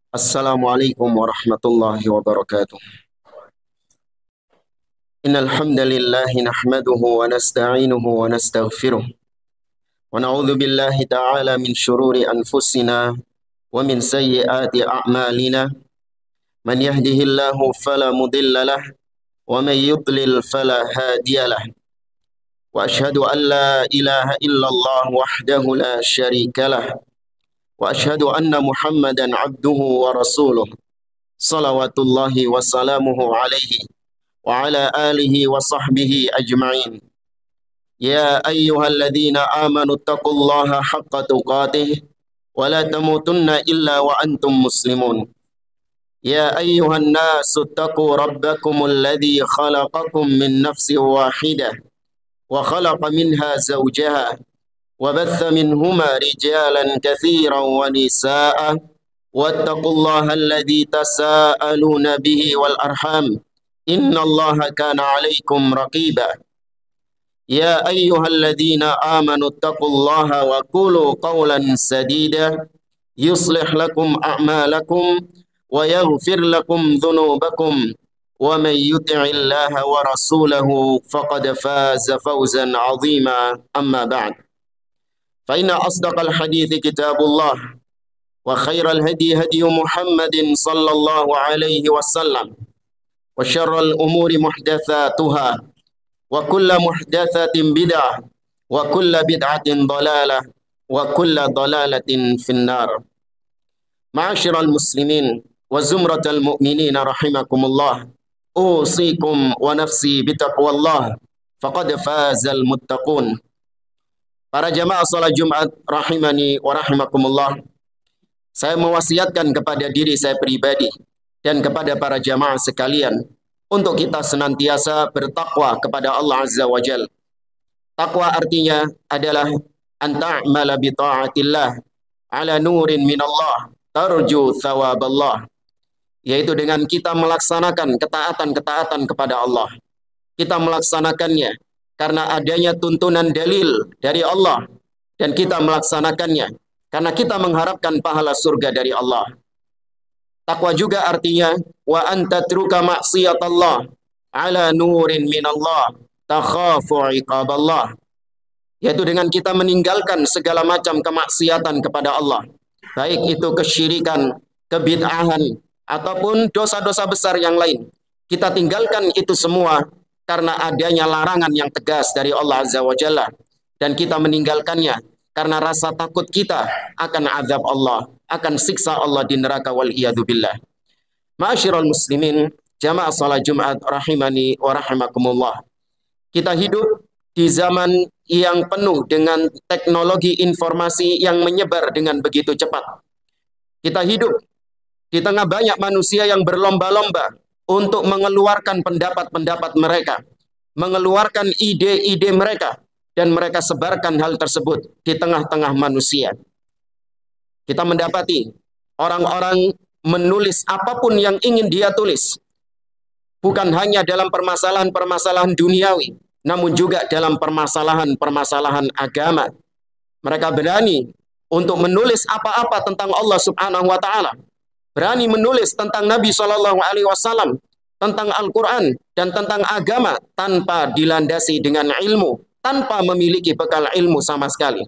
Assalamualaikum warahmatullahi wabarakatuh. Innal hamdalillah nahmaduhu wa nasta'inuhu wa nastaghfiruh wa na'udzu billahi ta'ala min shururi anfusina wa min sayyiati a'malina. Man yahdihillahu fala mudilla lah wa man yudlil fala hadiyalah. Wa ashhadu an la ilaha illallah wahdahu la syarikalah wa ashhadu anna Muhammadan abduhu wa rasuluh. Salawatullahi wa salamuhu alaihi wa ala alihi wa sahbihi ajma'in. Ya ayyuhalladzina amanu taqullaha haqqa tuqatih wa la tamutunna illa wa antum muslimun. Ya ayyuhan nasu taqu rabbakumul ladzi khalaqakum min nafsin wahidah wa khalaqa minha zawjaha wa batha minhuma rijalan katsiran wa nisaa'a wattaqullaha alladzi tasaaluna bihi wal arham innallaha kana 'alaikum raqiba. Ya ayyuhalladzina amanu taqullaha wa qulu qawlan sadida yuslih lakum a'malakum wa yaghfir lakum dhunubakum wa man yuti'illaha wa rasulahu faqad faza fawzan 'azima. Amma ba'd. Fa inna asdaqal hadithi kitabullah wa khairal hadi hadi Muhammadin sallallahu alaihi wasallam wa syarral umuri muhdatsatuha wa kullu muhdatsatin bid'ah wa kullu bid'atin dhalalah wa kullu dhalalatin finnar. Ma'asyiral muslimin wa zumratal mu'minin rahimakumullah, usikum wa nafsi bitaqwallah faqad fazal muttaqun. Para jamaah salat Jumat rahimani wa rahimakumullah, saya mewasiatkan kepada diri saya pribadi dan kepada para jamaah sekalian untuk kita senantiasa bertakwa kepada Allah Azza wa Jalla. Takwa artinya adalah anta'mala bi ta'atillah ala nurin minallah tarju thawaballah, yaitu dengan kita melaksanakan ketaatan-ketaatan kepada Allah. Kita melaksanakannya karena adanya tuntunan dalil dari Allah, dan kita melaksanakannya karena kita mengharapkan pahala surga dari Allah. Takwa juga artinya wa anta truka maksiatallah ala nurin minallah takhafu iqaballah, yaitu dengan kita meninggalkan segala macam kemaksiatan kepada Allah, baik itu kesyirikan, kebid'ahan, ataupun dosa-dosa besar yang lain. Kita tinggalkan itu semua karena adanya larangan yang tegas dari Allah Azza wa Jalla, dan kita meninggalkannya karena rasa takut kita akan azab Allah, akan siksa Allah di neraka wal iyadu billah. Ma'asyiral muslimin, jamaah salat Jumat rahimani wa rahimakumullah. Kita hidup di zaman yang penuh dengan teknologi informasi yang menyebar dengan begitu cepat. Kita hidup di tengah banyak manusia yang berlomba-lomba untuk mengeluarkan pendapat-pendapat mereka, mengeluarkan ide-ide mereka, dan mereka sebarkan hal tersebut di tengah-tengah manusia. Kita mendapati orang-orang menulis apapun yang ingin dia tulis, bukan hanya dalam permasalahan-permasalahan duniawi, namun juga dalam permasalahan-permasalahan agama. Mereka berani untuk menulis apa-apa tentang Allah Subhanahu wa Ta'ala, berani menulis tentang Nabi Shallallahu Alaihi Wasallam, tentang Al-Quran, dan tentang agama tanpa dilandasi dengan ilmu, tanpa memiliki bekal ilmu sama sekali.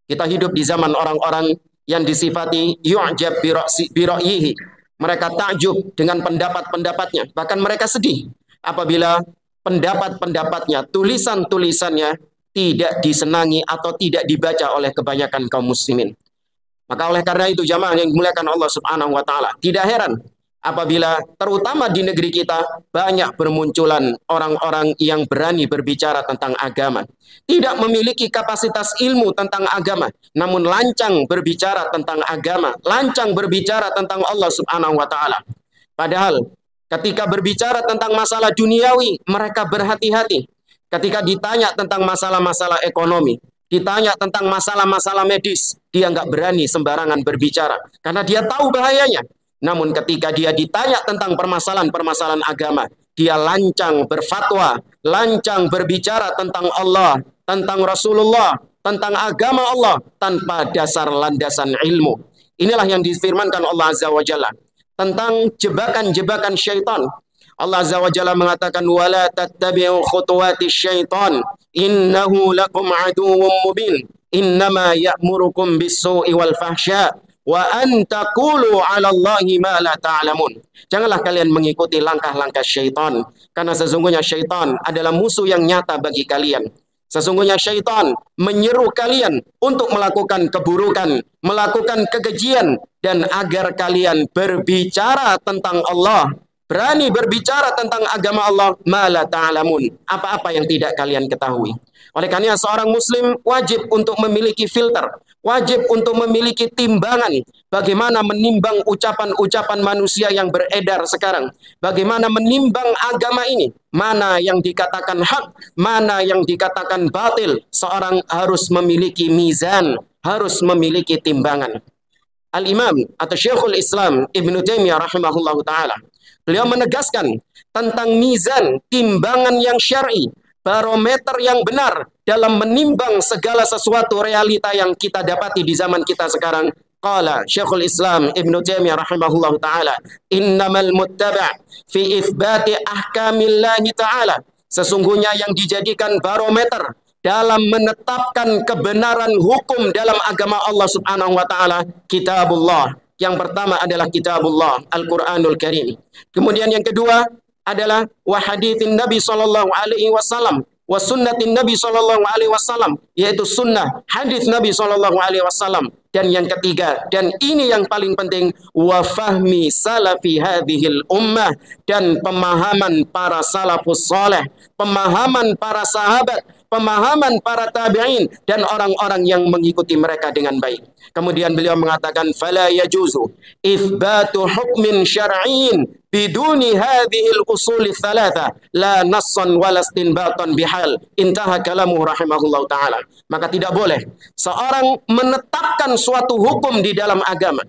Kita hidup di zaman orang-orang yang disifati yu'jab bira'yihi. Mereka takjub dengan pendapat-pendapatnya, bahkan mereka sedih apabila pendapat-pendapatnya, tulisan-tulisannya tidak disenangi atau tidak dibaca oleh kebanyakan kaum muslimin. Maka oleh karena itu jamaah yang dimuliakan Allah Subhanahu wa Ta'ala, tidak heran apabila terutama di negeri kita banyak bermunculan orang-orang yang berani berbicara tentang agama, tidak memiliki kapasitas ilmu tentang agama, namun lancang berbicara tentang agama, lancang berbicara tentang Allah Subhanahu wa Ta'ala. Padahal ketika berbicara tentang masalah duniawi, mereka berhati-hati. Ketika ditanya tentang masalah-masalah ekonomi, ditanya tentang masalah-masalah medis, dia nggak berani sembarangan berbicara karena dia tahu bahayanya. Namun ketika dia ditanya tentang permasalahan-permasalahan agama, dia lancang berfatwa, lancang berbicara tentang Allah, tentang Rasulullah, tentang agama Allah tanpa dasar landasan ilmu. Inilah yang difirmankan Allah Azza wa Jalla. tentang jebakan-jebakan syaitan. Allah Azza wa Jalla mengatakan wala tattabi'u khutuwati syaitan innahu lakum aduwwum mubin innama ya'murukum bis-su'i wal fahsya wa an taqulu 'ala Allahi ma la ta'lamun. Janganlah kalian mengikuti langkah-langkah syaitan, karena sesungguhnya syaitan adalah musuh yang nyata bagi kalian. Sesungguhnya syaitan menyeru kalian untuk melakukan keburukan, melakukan kekejian, dan agar kalian berbicara tentang Allah, berani berbicara tentang agama Allah, mala ta'lamun, apa-apa yang tidak kalian ketahui. Oleh karena seorang muslim wajib untuk memiliki filter, wajib untuk memiliki timbangan bagaimana menimbang ucapan-ucapan manusia yang beredar sekarang, bagaimana menimbang agama ini, mana yang dikatakan hak, mana yang dikatakan batil. Seorang harus memiliki mizan, harus memiliki timbangan. Al-Imam atau Syekhul Islam Ibnu Taimiyah rahimahullahu ta'ala, beliau menegaskan tentang mizan, timbangan yang syar'i, barometer yang benar dalam menimbang segala sesuatu realita yang kita dapati di zaman kita sekarang. Qala Syekhul Islam Ibnu Taimiyah rahimahullahu ta'ala, innamal muttaba' fi itsbati ahkamillahi ta'ala, sesungguhnya yang dijadikan barometer dalam menetapkan kebenaran hukum dalam agama Allah Subhanahu wa taala, kitabullah. Yang pertama adalah kitabullah, Al-Qur'anul Karim. Kemudian yang kedua adalah wa haditsin Nabi sallallahu alaihi wasallam wa sunnatin Nabi sallallahu alaihi wasallam, yaitu sunnah hadis Nabi sallallahu alaihi wasallam. Dan yang ketiga, dan ini yang paling penting, wa fahmi salafi hadhil ummah, dan pemahaman para salafus saleh, pemahaman para sahabat, pemahaman para tabi'in, dan orang-orang yang mengikuti mereka dengan baik. Kemudian beliau mengatakan fala yajuzu itsbatu hukmin syar'iyyin biduni hadhil usul thalatha la nassan wala istinbatan bihal. Intaha kalamu rahimahullahu taala. Maka tidak boleh seorang menetapkan suatu hukum di dalam agama.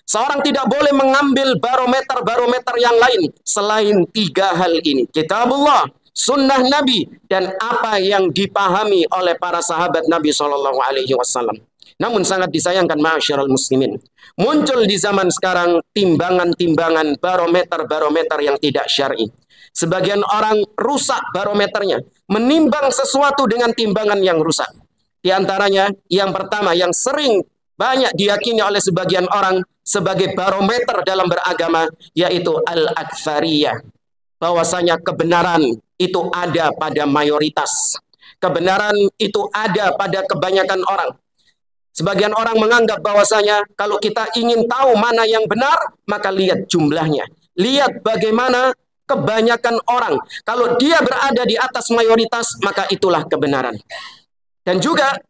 Seorang tidak boleh mengambil barometer-barometer yang lain selain tiga hal ini: kitabullah, sunnah Nabi, dan apa yang dipahami oleh para sahabat Nabi SAW. Namun sangat disayangkan ma'asyiral muslimin, muncul di zaman sekarang timbangan-timbangan, barometer-barometer yang tidak syar'i. Sebagian orang rusak barometernya, menimbang sesuatu dengan timbangan yang rusak. Di antaranya yang pertama yang sering banyak diyakini oleh sebagian orang sebagai barometer dalam beragama, yaitu al-aktsariyah. Bahwasanya kebenaran itu ada pada mayoritas. Kebenaran itu ada pada kebanyakan orang. Sebagian orang menganggap bahwasanya kalau kita ingin tahu mana yang benar, maka lihat jumlahnya. Lihat bagaimana kebanyakan orang. Kalau dia berada di atas mayoritas, maka itulah kebenaran. Dan juga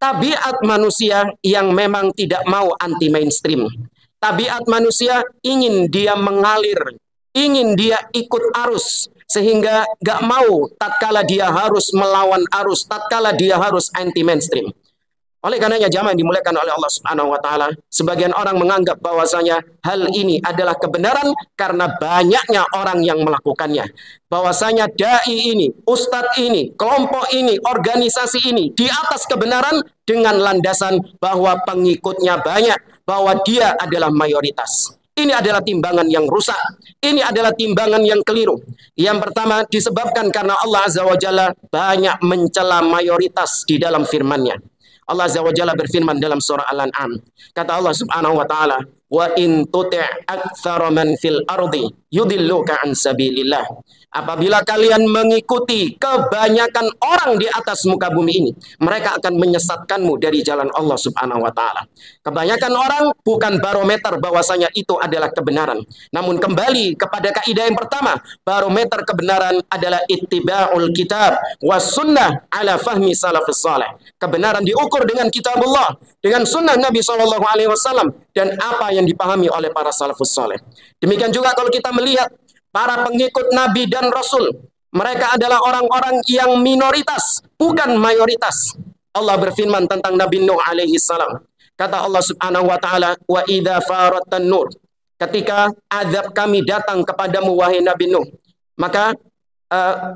tabiat manusia yang memang tidak mau anti mainstream. Tabiat manusia ingin dia mengalir, ingin dia ikut arus, sehingga gak mau tatkala dia harus melawan arus, tatkala dia harus anti mainstream. Oleh karenanya jamaah yang dimuliakan oleh Allah Subhanahu wa taala, sebagian orang menganggap bahwasanya hal ini adalah kebenaran karena banyaknya orang yang melakukannya. Bahwasanya dai ini, ustadz ini, kelompok ini, organisasi ini di atas kebenaran dengan landasan bahwa pengikutnya banyak, bahwa dia adalah mayoritas. Ini adalah timbangan yang rusak. Ini adalah timbangan yang keliru. Yang pertama disebabkan karena Allah Azza wa Jalla banyak mencela mayoritas di dalam firman-Nya. Allah Azza wa Jalla berfirman dalam surah Al-An'am. Kata Allah Subhanahu wa taala, "Wa in tuti' aktsara man fil ardi yudilluka an sabilillah." Apabila kalian mengikuti kebanyakan orang di atas muka bumi ini, mereka akan menyesatkanmu dari jalan Allah Subhanahu wa taala. Kebanyakan orang bukan barometer bahwasanya itu adalah kebenaran. Namun kembali kepada kaidah yang pertama, barometer kebenaran adalah ittiba'ul kitab was sunnah ala fahmi salafus salih. Kebenaran diukur dengan kitabullah, dengan sunnah Nabi SAW, dan apa yang dipahami oleh para salafus salih. Demikian juga kalau kita melihat para pengikut Nabi dan Rasul, mereka adalah orang-orang yang minoritas, bukan mayoritas. Allah berfirman tentang Nabi Nuh alaihi salam. Kata Allah Subhanahu wa taala, "Wa idza faratan nur." Ketika azab kami datang kepadamu wahai Nabi Nuh, maka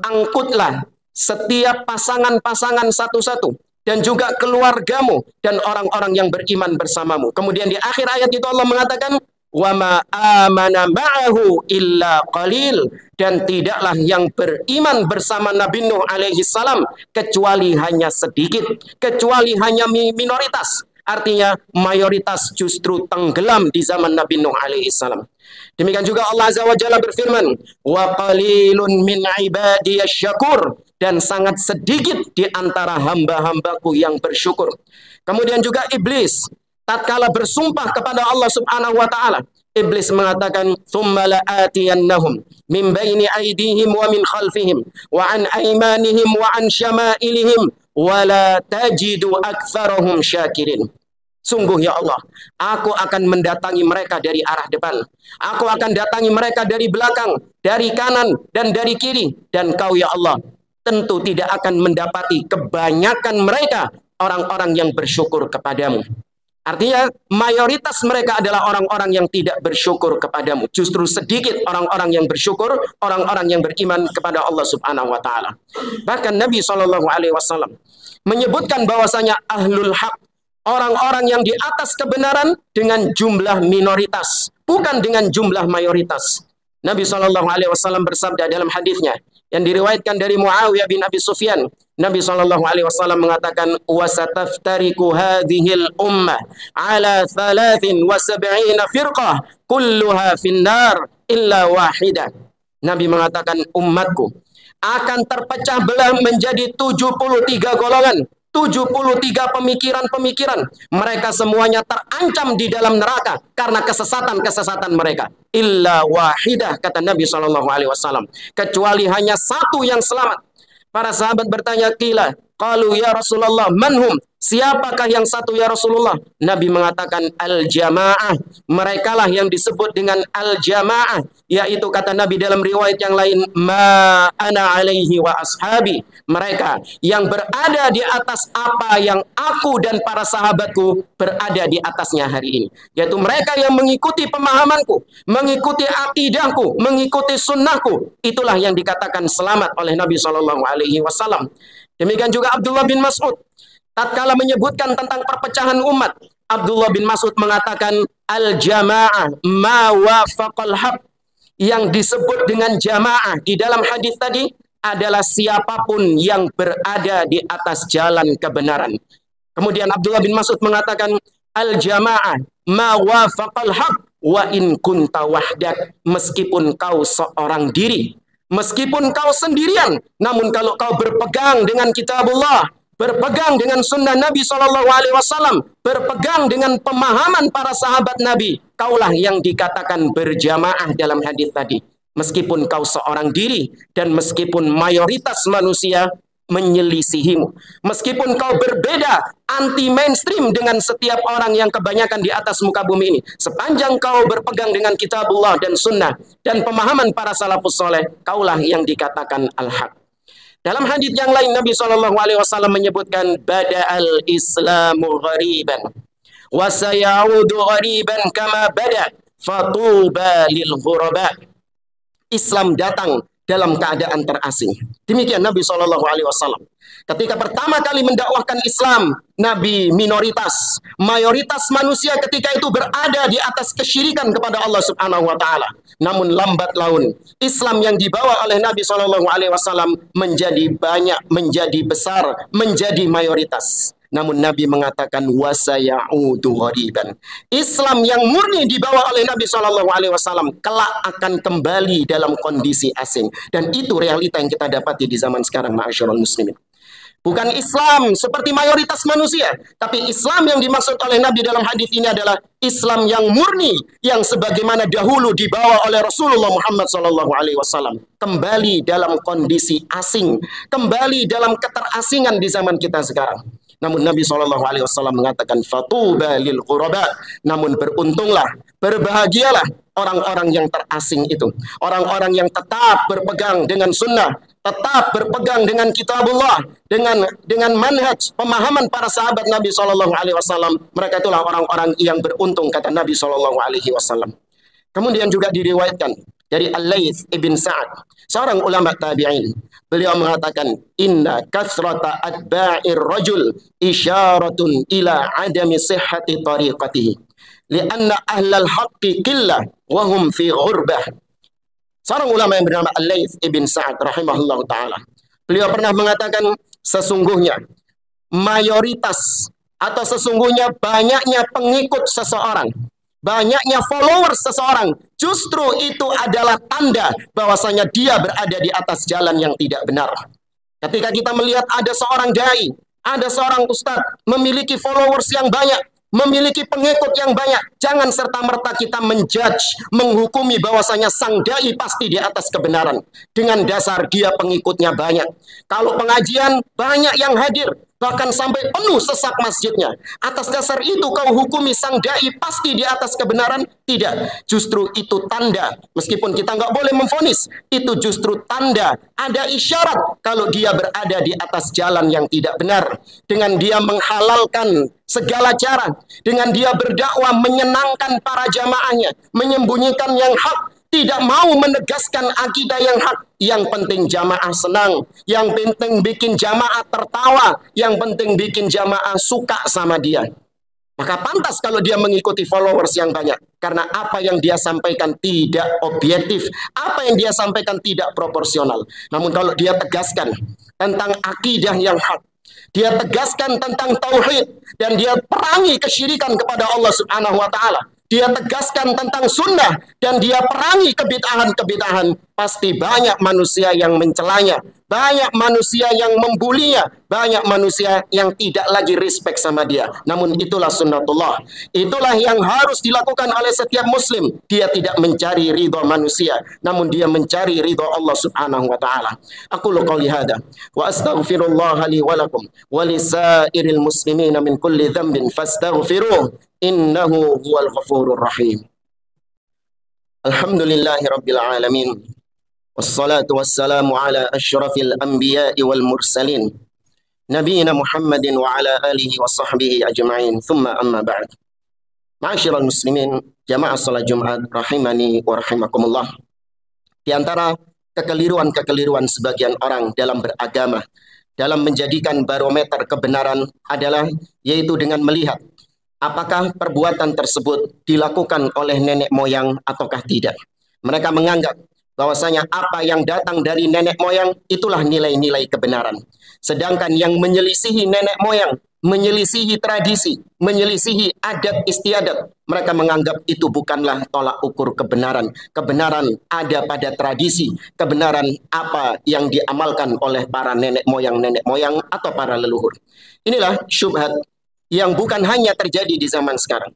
angkutlah setiap pasangan-pasangan satu-satu dan juga keluargamu dan orang-orang yang beriman bersamamu. Kemudian di akhir ayat itu Allah mengatakan, wa ma amana ma'ahu illa qalil, dan tidaklah yang beriman bersama Nabi Nuh alaihi salam kecuali hanya sedikit, kecuali hanya minoritas. Artinya mayoritas justru tenggelam di zaman Nabi Nuh alaihi salam. Demikian juga Allah Azza wa Jalla berfirman, wa qalilun min ibadiyasy syakur, dan sangat sedikit di antara hamba-hambaku yang bersyukur. Kemudian juga iblis tatkala bersumpah kepada Allah Subhanahu wa taala, iblis mengatakan, "Tsumma la'atiyannahum min baini aydihim wa min khalfihim wa an aymanihim wa an syama'ilihim wa la tajidu aktsarahum syakirin." Sungguh ya Allah, aku akan mendatangi mereka dari arah depan. Aku akan datangi mereka dari belakang, dari kanan, dan dari kiri. Dan kau ya Allah, tentu tidak akan mendapati kebanyakan mereka orang-orang yang bersyukur kepadamu. Artinya mayoritas mereka adalah orang-orang yang tidak bersyukur kepadamu. Justru sedikit orang-orang yang bersyukur, orang-orang yang beriman kepada Allah Subhanahu wa taala. Bahkan Nabi SAW menyebutkan bahwasanya ahlul haq, orang-orang yang di atas kebenaran dengan jumlah minoritas, bukan dengan jumlah mayoritas. Nabi SAW bersabda dalam hadisnya yang diriwayatkan dari Muawiyah bin Abi Sufyan. Nabi SAW mengatakan, wasataftariku hadhil ummah ala 73 firqah kulluha finnar illa wahidah. Nabi mengatakan, umatku akan terpecah belah menjadi 73 golongan, 73 pemikiran-pemikiran. Mereka semuanya terancam di dalam neraka karena kesesatan-kesesatan mereka. Illa wahidah, kata Nabi SAW. Kecuali hanya satu yang selamat. Para sahabat bertanya, qila, qalu ya Rasulullah, manhum? Siapakah yang satu ya Rasulullah? Nabi mengatakan al-jamaah. Merekalah yang disebut dengan al-jamaah, yaitu kata Nabi dalam riwayat yang lain, ma ana alaihi wa ashabi. Mereka yang berada di atas apa yang aku dan para sahabatku berada di atasnya hari ini. Yaitu mereka yang mengikuti pemahamanku, mengikuti akidahku, mengikuti sunnahku. Itulah yang dikatakan selamat oleh Nabi SAW. Demikian juga Abdullah bin Mas'ud. Tatkala menyebutkan tentang perpecahan umat, Abdullah bin Mas'ud mengatakan al-jamaah ma wafaqal haq. Yang disebut dengan jamaah di dalam hadis tadi adalah siapapun yang berada di atas jalan kebenaran. Kemudian Abdullah bin Mas'ud mengatakan al-jamaah ma wafaqal haq wa in kunta wahdak. Meskipun kau seorang diri, meskipun kau sendirian, namun kalau kau berpegang dengan kitabullah, berpegang dengan sunnah Nabi SAW, berpegang dengan pemahaman para sahabat Nabi, kaulah yang dikatakan berjamaah dalam hadis tadi. Meskipun kau seorang diri dan meskipun mayoritas manusia menyelisihimu, meskipun kau berbeda, anti mainstream dengan setiap orang yang kebanyakan di atas muka bumi ini, sepanjang kau berpegang dengan kitabullah dan sunnah dan pemahaman para salafus soleh, kaulah yang dikatakan al-haq. Dalam hadis yang lain Nabi SAW menyebutkan bada'al islamu ghariban wa sayaudu ghariban kama bada fatuba lil ghuraba. Islam datang dalam keadaan terasing. Demikian Nabi SAW. Ketika pertama kali mendakwahkan Islam, Nabi minoritas, mayoritas manusia ketika itu berada di atas kesyirikan kepada Allah Subhanahu wa taala. Namun lambat laun Islam yang dibawa oleh Nabi SAW menjadi banyak, menjadi besar, menjadi mayoritas. Namun Nabi mengatakan wasayaudu ghariban. Islam yang murni dibawa oleh Nabi SAW kelak akan kembali dalam kondisi asing. Dan itu realita yang kita dapati di zaman sekarang, ma'asyiral muslimin. Bukan Islam seperti mayoritas manusia, tapi Islam yang dimaksud oleh Nabi dalam hadis ini adalah Islam yang murni, yang sebagaimana dahulu dibawa oleh Rasulullah Muhammad SAW. Kembali dalam kondisi asing, kembali dalam keterasingan di zaman kita sekarang. Namun Nabi SAW mengatakan fatuba lil ghuraba. Namun beruntunglah, berbahagialah orang-orang yang terasing itu, orang-orang yang tetap berpegang dengan sunnah, tetap berpegang dengan kitabullah, dengan manhaj pemahaman para sahabat Nabi SAW. Mereka itulah orang-orang yang beruntung, kata Nabi SAW. Kemudian juga diriwayatkan dari Al-Laits ibn Sa'ad, seorang ulama tabi'in. Beliau mengatakan, inna kathrata atba'ir rajul isyaratun ila adami sihhati tariqatihi. li'anna ahlal haqqi qillah wa hum fi ghurbah. Seorang ulama yang bernama Al-Laits ibn Sa'ad rahimahullah ta'ala, beliau pernah mengatakan, sesungguhnya mayoritas atau sesungguhnya banyaknya pengikut seseorang, banyaknya followers seseorang, justru itu adalah tanda bahwasanya dia berada di atas jalan yang tidak benar. Ketika kita melihat ada seorang dai, ada seorang ustadz memiliki followers yang banyak, memiliki pengikut yang banyak, jangan serta-merta kita menjudge, menghukumi bahwasanya sang dai pasti di atas kebenaran dengan dasar dia pengikutnya banyak. Kalau pengajian banyak yang hadir, bahkan sampai penuh sesak masjidnya, atas dasar itu kau hukumi sang dai pasti di atas kebenaran? Tidak. Justru itu tanda, meskipun kita nggak boleh memvonis, itu justru tanda, ada isyarat kalau dia berada di atas jalan yang tidak benar. Dengan dia menghalalkan segala cara, dengan dia berdakwah menyenangkan para jamaahnya, menyembunyikan yang hak, tidak mau menegaskan akidah yang hak. Yang penting jamaah senang, yang penting bikin jamaah tertawa, yang penting bikin jamaah suka sama dia. Maka pantas kalau dia mengikuti followers yang banyak, karena apa yang dia sampaikan tidak objektif, apa yang dia sampaikan tidak proporsional. Namun kalau dia tegaskan tentang akidah yang hak, dia tegaskan tentang tauhid, dan dia perangi kesyirikan kepada Allah Subhanahu wa Ta'ala, dia tegaskan tentang sunnah, dan dia perangi kebid'ahan-kebid'ahan, pasti banyak manusia yang mencelanya, banyak manusia yang membulinya, banyak manusia yang tidak lagi respect sama dia. Namun itulah sunnatullah, itulah yang harus dilakukan oleh setiap muslim. Dia tidak mencari ridha manusia, namun dia mencari ridha Allah Subhanahu wa Ta'ala. Aku qouli hada wa astaghfirullah li wa lakum wa lisairil muslimina min kulli dhanbin fastaghfiruh innahu huwal ghafurur rahim. Alhamdulillahi rabbil alamin, wassalatu wassalamu ala asyrafil anbiya'i wal mursalin, nabiyina Muhammadin wa ala alihi wa sahbihi ajma'in, thumma amma ba'd. Ma'asyiral muslimin, jamaah salat Jumat rahimani wa rahimakumullah. Di antara kekeliruan-kekeliruan sebagian orang dalam beragama, dalam menjadikan barometer kebenaran adalah yaitu dengan melihat apakah perbuatan tersebut dilakukan oleh nenek moyang ataukah tidak. Mereka menganggap bahwasanya apa yang datang dari nenek moyang itulah nilai-nilai kebenaran. Sedangkan yang menyelisihi nenek moyang, menyelisihi tradisi, menyelisihi adat istiadat, mereka menganggap itu bukanlah tolak ukur kebenaran. Kebenaran ada pada tradisi, kebenaran apa yang diamalkan oleh para nenek moyang atau para leluhur. Inilah syubhat yang bukan hanya terjadi di zaman sekarang,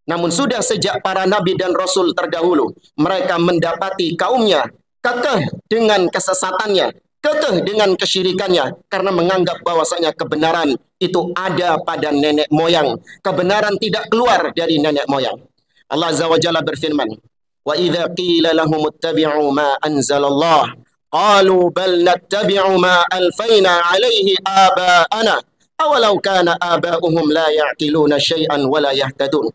namun sudah sejak para nabi dan rasul terdahulu. Mereka mendapati kaumnya kekeh dengan kesesatannya, kekeh dengan kesyirikannya, karena menganggap bahwasanya kebenaran itu ada pada nenek moyang. Kebenaran tidak keluar dari nenek moyang. Allah Azza wa Jalla berfirman, wa idza qila lahum ittabi'u ma anzalallah qalu bal nattabi'u ma alfayna alaihi aba'ana awalau kana aba'uhum la ya'qiluna syai'an wa la yahtadun.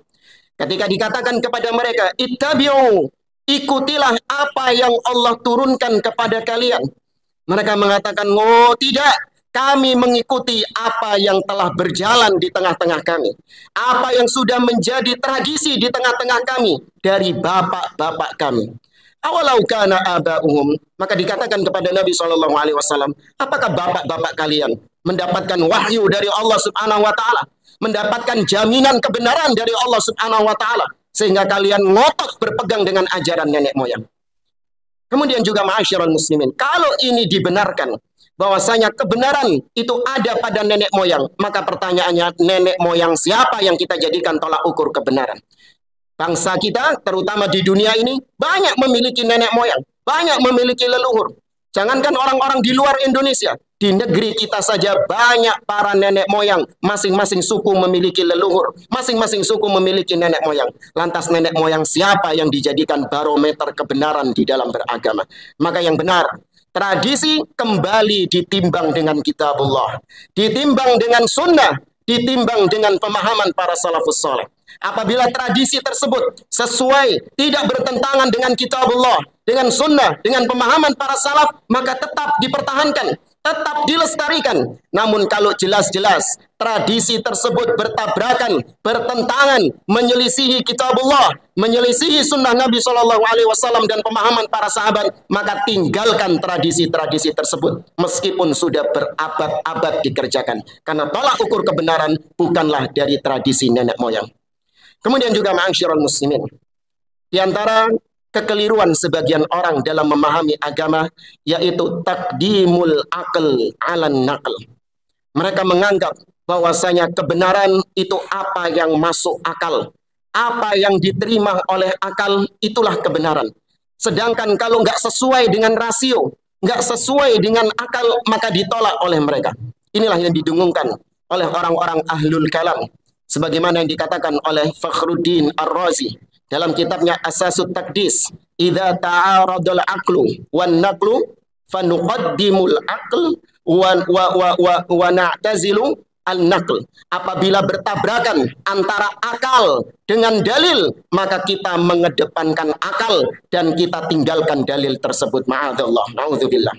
Ketika dikatakan kepada mereka, ittabi'u, ikutilah apa yang Allah turunkan kepada kalian, mereka mengatakan, oh tidak, kami mengikuti apa yang telah berjalan di tengah-tengah kami, apa yang sudah menjadi tradisi di tengah-tengah kami dari bapak-bapak kami. Awalau kana aba'uhum, maka dikatakan kepada Nabi SAW, apakah bapak-bapak kalian mendapatkan wahyu dari Allah Subhanahu wa Ta'ala, mendapatkan jaminan kebenaran dari Allah Subhanahu wa Ta'ala, sehingga kalian ngotot berpegang dengan ajaran nenek moyang? Kemudian juga ma'asyiral muslimin, kalau ini dibenarkan bahwasanya kebenaran itu ada pada nenek moyang, maka pertanyaannya, nenek moyang siapa yang kita jadikan tolak ukur kebenaran? Bangsa kita, terutama di dunia ini, banyak memiliki nenek moyang, banyak memiliki leluhur. Jangankan orang-orang di luar Indonesia, di negeri kita saja banyak para nenek moyang. Masing-masing suku memiliki leluhur, masing-masing suku memiliki nenek moyang. Lantas nenek moyang siapa yang dijadikan barometer kebenaran di dalam beragama? Maka yang benar, tradisi kembali ditimbang dengan kitabullah, ditimbang dengan sunnah, ditimbang dengan pemahaman para salafus saleh. Apabila tradisi tersebut sesuai, tidak bertentangan dengan kitabullah, dengan sunnah, dengan pemahaman para salaf, maka tetap dipertahankan. tetap dilestarikan. Namun kalau jelas-jelas tradisi tersebut bertabrakan, bertentangan, menyelisihi kitabullah, menyelisihi sunnah Nabi SAW dan pemahaman para sahabat, maka tinggalkan tradisi-tradisi tersebut meskipun sudah berabad-abad dikerjakan. Karena tolak ukur kebenaran bukanlah dari tradisi nenek moyang. Kemudian juga ma'asyiral muslimin, di antara kekeliruan sebagian orang dalam memahami agama yaitu takdimul aql 'alan naql. Mereka menganggap bahwasanya kebenaran itu apa yang masuk akal, apa yang diterima oleh akal itulah kebenaran. Sedangkan kalau nggak sesuai dengan rasio, nggak sesuai dengan akal, maka ditolak oleh mereka. Inilah yang didengungkan oleh orang-orang ahlul kalam, sebagaimana yang dikatakan oleh Fakhruddin Ar-Razi dalam kitabnya Asasut Taqdis, idza ta'aradul aqlu wan naqlu fanuqaddimul aql wa na'tazilu al-naql. Apabila bertabrakan antara akal dengan dalil, maka kita mengedepankan akal dan kita tinggalkan dalil tersebut. Ma'adzallah, na'udzubillah.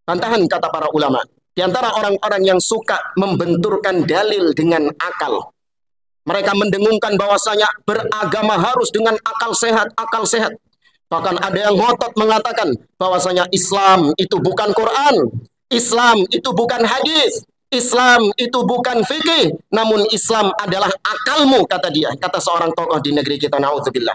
Bantahan kata para ulama, di antara orang-orang yang suka membenturkan dalil dengan akal, mereka mendengungkan bahwasanya beragama harus dengan akal sehat, akal sehat. Bahkan ada yang ngotot mengatakan bahwasanya Islam itu bukan Quran, Islam itu bukan hadis, Islam itu bukan fikih, namun Islam adalah akalmu, kata dia, kata seorang tokoh di negeri kita, naudzubillah.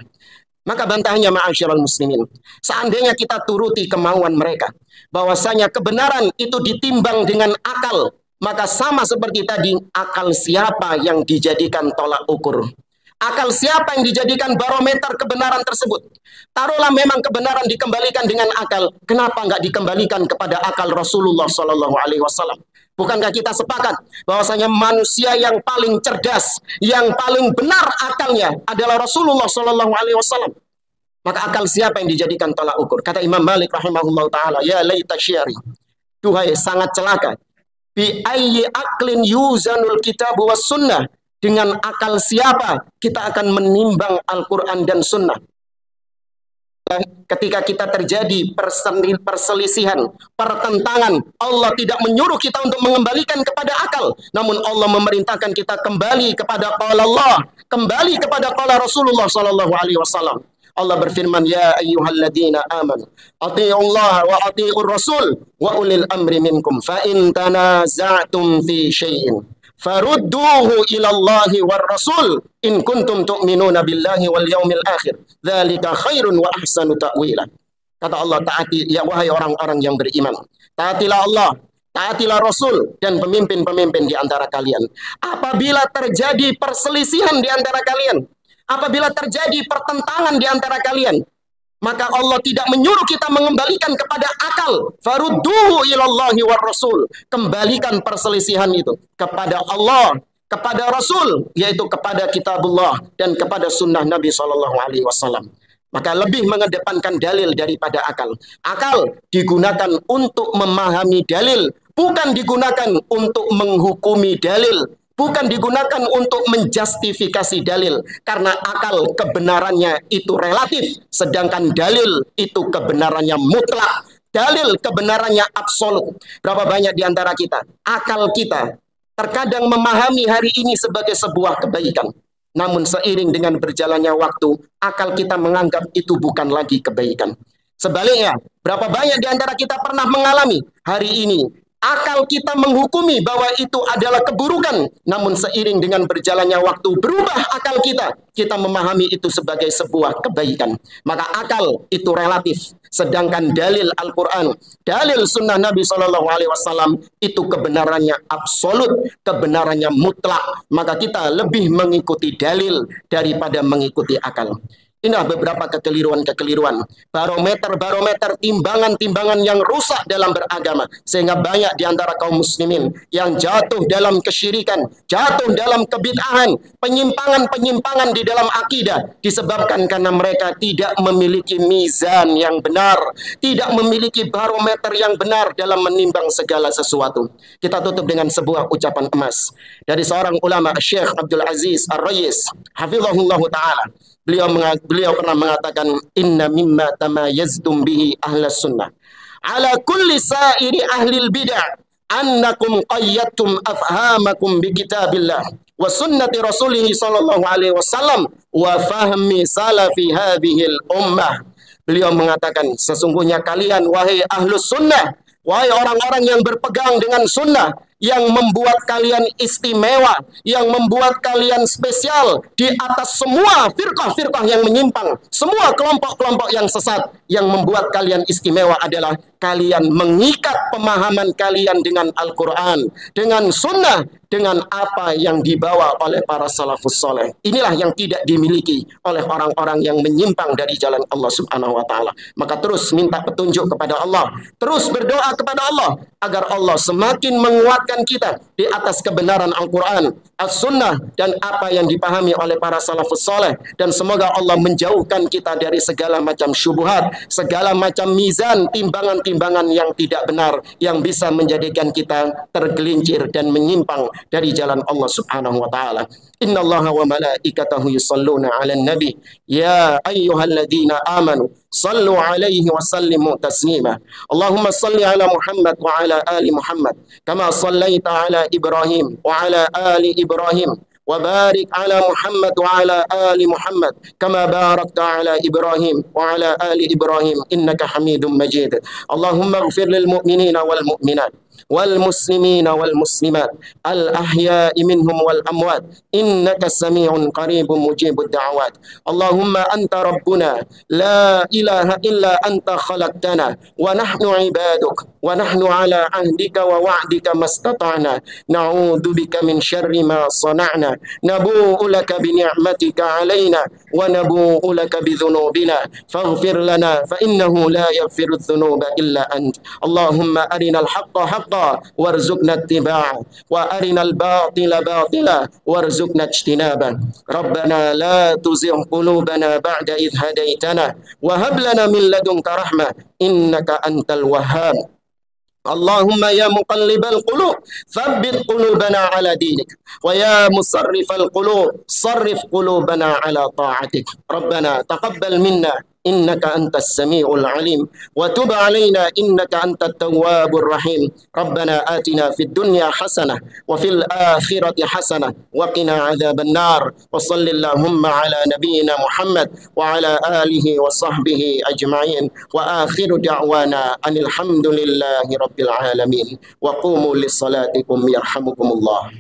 Maka bantahannya ma'asyiral muslimin, seandainya kita turuti kemauan mereka, bahwasanya kebenaran itu ditimbang dengan akal, maka sama seperti tadi, akal siapa yang dijadikan tolak ukur? Akal siapa yang dijadikan barometer kebenaran tersebut? Taruhlah memang kebenaran dikembalikan dengan akal, kenapa nggak dikembalikan kepada akal Rasulullah SAW? Bukankah kita sepakat bahwasanya manusia yang paling cerdas, yang paling benar akalnya adalah Rasulullah SAW? Maka akal siapa yang dijadikan tolak ukur? Kata Imam Malik rahimahullah ta'ala, ya laita syari, duhai sangat celaka, bi ayyi aqlin yuzanul kitab was sunnah, dengan akal siapa kita akan menimbang Al-Quran dan sunnah. Ketika kita terjadi perselisihan, pertentangan, Allah tidak menyuruh kita untuk mengembalikan kepada akal, namun Allah memerintahkan kita kembali kepada qala Allah, kembali kepada qala Rasulullah SAW. Allah berfirman, ya ayyuhalladzina amanu athi'ullaha wa athi'ur rasul wa ulil amri minkum fa in tanaza'tum fi syai'in farudduhu ilallahi war rasul in kuntum tu'minuna billahi wal yaumil akhir dzalika khairun wa ahsanu ta'wila. Kata Allah, taati ya wahai orang-orang yang beriman, taatilah Allah, taatilah Rasul dan pemimpin-pemimpin di antara kalian. Apabila terjadi perselisihan di antara kalian, apabila terjadi pertentangan di antara kalian, maka Allah tidak menyuruh kita mengembalikan kepada akal. Farudduhu ilallahi war rasul. Kembalikan perselisihan itu kepada Allah, kepada Rasul, yaitu kepada kitabullah dan kepada sunnah Nabi SAW. Maka lebih mengedepankan dalil daripada akal. Akal digunakan untuk memahami dalil, bukan digunakan untuk menghukumi dalil, bukan digunakan untuk menjustifikasi dalil, karena akal kebenarannya itu relatif, sedangkan dalil itu kebenarannya mutlak, dalil kebenarannya absolut. Berapa banyak di antara kita, akal kita terkadang memahami hari ini sebagai sebuah kebaikan, namun seiring dengan berjalannya waktu, akal kita menganggap itu bukan lagi kebaikan. Sebaliknya, berapa banyak di antara kita pernah mengalami hari ini akal kita menghukumi bahwa itu adalah keburukan, namun seiring dengan berjalannya waktu berubah akal kita memahami itu sebagai sebuah kebaikan. Maka akal itu relatif, sedangkan dalil Al-Quran, dalil sunnah Nabi SAW itu kebenarannya absolut, kebenarannya mutlak. Maka kita lebih mengikuti dalil daripada mengikuti akal. Inilah beberapa kekeliruan-kekeliruan, barometer-barometer, timbangan-timbangan yang rusak dalam beragama, sehingga banyak di antara kaum muslimin yang jatuh dalam kesyirikan, jatuh dalam kebid'ahan, penyimpangan-penyimpangan di dalam akidah, disebabkan karena mereka tidak memiliki mizan yang benar, tidak memiliki barometer yang benar dalam menimbang segala sesuatu. Kita tutup dengan sebuah ucapan emas dari seorang ulama, Syekh Abdul Aziz Ar-Rayis, hafizahullah ta'ala. Beliau pernah mengatakan, inna mimma tamayazdum bihi ahlas sunnah ala kulli sa'iri ahlil bid'ah annakum qayyadtum afhamakum bi kitabillah wa sunnati rasulih sallallahu alaihi wasallam wa fahmi salafi hadhil ummah. Beliau mengatakan, sesungguhnya kalian wahai ahlus sunnah, wahai orang-orang yang berpegang dengan sunnah, yang membuat kalian istimewa, yang membuat kalian spesial di atas semua firqah-firqah yang menyimpang, semua kelompok-kelompok yang sesat. Yang membuat kalian istimewa adalah kalian mengikat pemahaman kalian dengan Al-Quran, dengan sunnah, dengan apa yang dibawa oleh para salafus soleh. Inilah yang tidak dimiliki oleh orang-orang yang menyimpang dari jalan Allah subhanahu wa ta'ala. Maka terus minta petunjuk kepada Allah, terus berdoa kepada Allah agar Allah semakin menguatkan kita di atas kebenaran Al-Quran, As-Sunnah, dan apa yang dipahami oleh para salafus soleh. Dan semoga Allah menjauhkan kita dari segala macam syubhat, segala macam mizan, timbangan-timbangan yang tidak benar, yang bisa menjadikan kita tergelincir dan menyimpang dari jalan Allah subhanahu wa ta'ala. Inna Allaha wa malaikatahu yusalluna ala nabi ya ayyuhalladzina amanu sallu alaihi wa sallimu taslima. Allahumma salli ala Muhammad wa ala ali Muhammad kama sallaita ala Ibrahim wa ala ali Ibrahim wa barik ala Muhammad wa ala ali Muhammad kama barakta ala Ibrahim wa ala ali Ibrahim innaka Hamidum Majid. Allahumma ighfir lil mu'minina wal mu'minat wal muslimina wal muslimat al ahya'i minhum wal amwat innaka sami'un qaribun mujibud da'awat. Allahumma anta rabbuna la ilaha illa anta khalaqtana wa nahnu ibaduk wa nahnu ala ahdika wa wa'dika mastata'na na'udzu bika min syarri ma sana'na nabu'u laka bi ni'matika 'alaina wa nabu'u laka bi dhunubina faghfir lana fa innahu la yaghfiru dhunuba illa ant. Allahumma arinal haqqa haqqa warzuqna ittiba'ah wa arinal batila batila warzuqna ijtinabah. Rabbana la tuzigh qulubana ba'da idh hadaitana wa hab lana min ladunka rahmah innaka antal wahhab. Allahumma ya muqallibal qulub thabbit qulubana ala dinik wa ya musarrifal qulub sarrif qulubana ala ta'atik. Rabbana taqabbal minna innaka antas sami'ul alim wa tub alaina innaka antat tawwabur rahim. Rabbana atina fid dunya hasanah wa fil akhirati hasanah wa qina adzaban nar. Wa shallallahumma ala nabiyyina Muhammad wa ala alihi wa sahbihi ajma'in wa akhiru da'wana anil hamdulillahi rabbil alamin wa qumu lis salatikum yarhamukumullah.